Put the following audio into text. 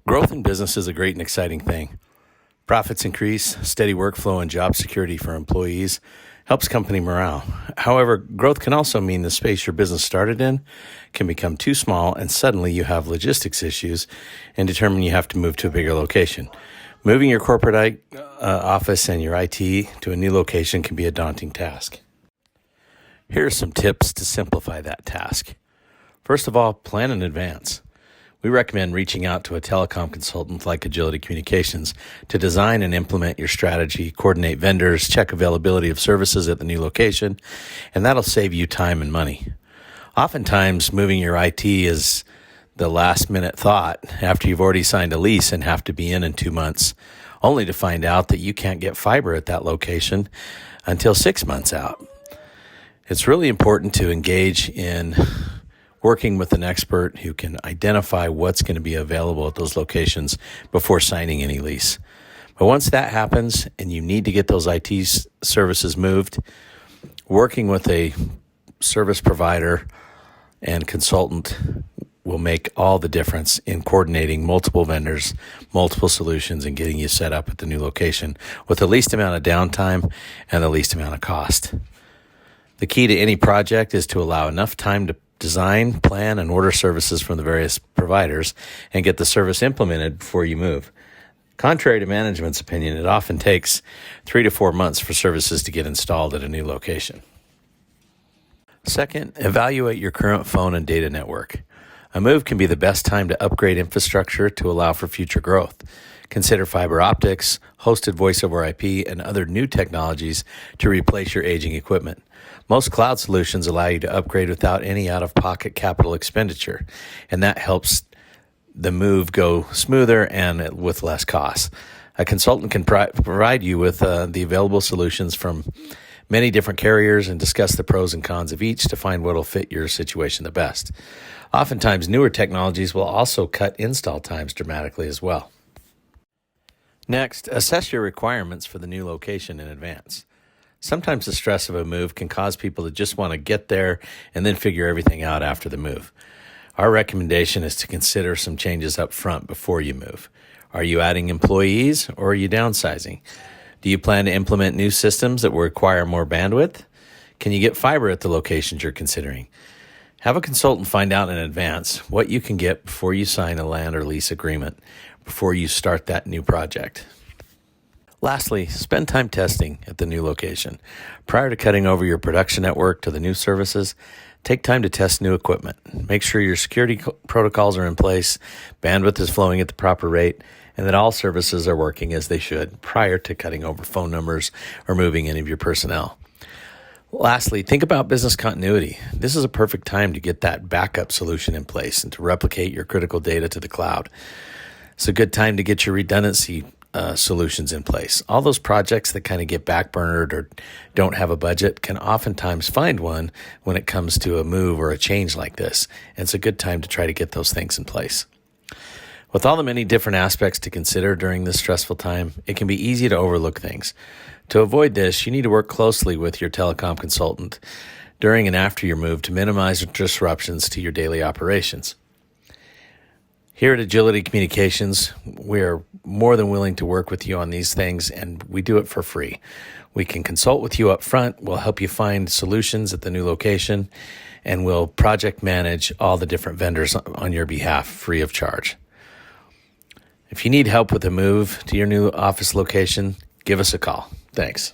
Growth in business is a great and exciting thing. Profits increase, steady workflow, and job security for employees helps company morale. However, growth can also mean the space your business started in can become too small, and suddenly you have logistics issues and determine you have to move to a bigger location. Moving your corporate office and your IT to a new location can be a daunting task. Here are some tips to simplify that task. First of all, plan in advance. We recommend reaching out to a telecom consultant like Agility Communications to design and implement your strategy, coordinate vendors, check availability of services at the new location, and that'll save you time and money. Oftentimes, moving your IT is the last minute thought after you've already signed a lease and have to be in 2 months, only to find out that you can't get fiber at that location until 6 months out. It's really important to engage in working with an expert who can identify what's going to be available at those locations before signing any lease. But once that happens and you need to get those IT services moved, working with a service provider and consultant will make all the difference in coordinating multiple vendors, multiple solutions, and getting you set up at the new location with the least amount of downtime and the least amount of cost. The key to any project is to allow enough time to design, plan, and order services from the various providers and get the service implemented before you move. Contrary to management's opinion, it often takes 3 to 4 months for services to get installed at a new location. Second, evaluate your current phone and data network. A move can be the best time to upgrade infrastructure to allow for future growth. Consider fiber optics, hosted voice over IP, and other new technologies to replace your aging equipment. Most cloud solutions allow you to upgrade without any out-of-pocket capital expenditure, and that helps the move go smoother and with less cost. A consultant can provide you with the available solutions from many different carriers and discuss the pros and cons of each to find what will fit your situation the best. Oftentimes, newer technologies will also cut install times dramatically as well. Next, assess your requirements for the new location in advance. Sometimes the stress of a move can cause people to just want to get there and then figure everything out after the move. Our recommendation is to consider some changes up front before you move. Are you adding employees or are you downsizing? Do you plan to implement new systems that will require more bandwidth? Can you get fiber at the locations you're considering? Have a consultant find out in advance what you can get before you sign a land or lease agreement, before you start that new project. Lastly, spend time testing at the new location. Prior to cutting over your production network to the new services, take time to test new equipment. Make sure your security protocols are in place, bandwidth is flowing at the proper rate, and that all services are working as they should prior to cutting over phone numbers or moving any of your personnel. Lastly, think about business continuity. This is a perfect time to get that backup solution in place and to replicate your critical data to the cloud. It's a good time to get your redundancy solutions in place. All those projects that kind of get backburnered or don't have a budget can oftentimes find one when it comes to a move or a change like this. And it's a good time to try to get those things in place. With all the many different aspects to consider during this stressful time, it can be easy to overlook things. To avoid this, you need to work closely with your telecom consultant during and after your move to minimize disruptions to your daily operations. Here at Agility Communications, we are more than willing to work with you on these things, and we do it for free. We can consult with you up front, we'll help you find solutions at the new location, and we'll project manage all the different vendors on your behalf free of charge. If you need help with the move to your new office location, give us a call. Thanks.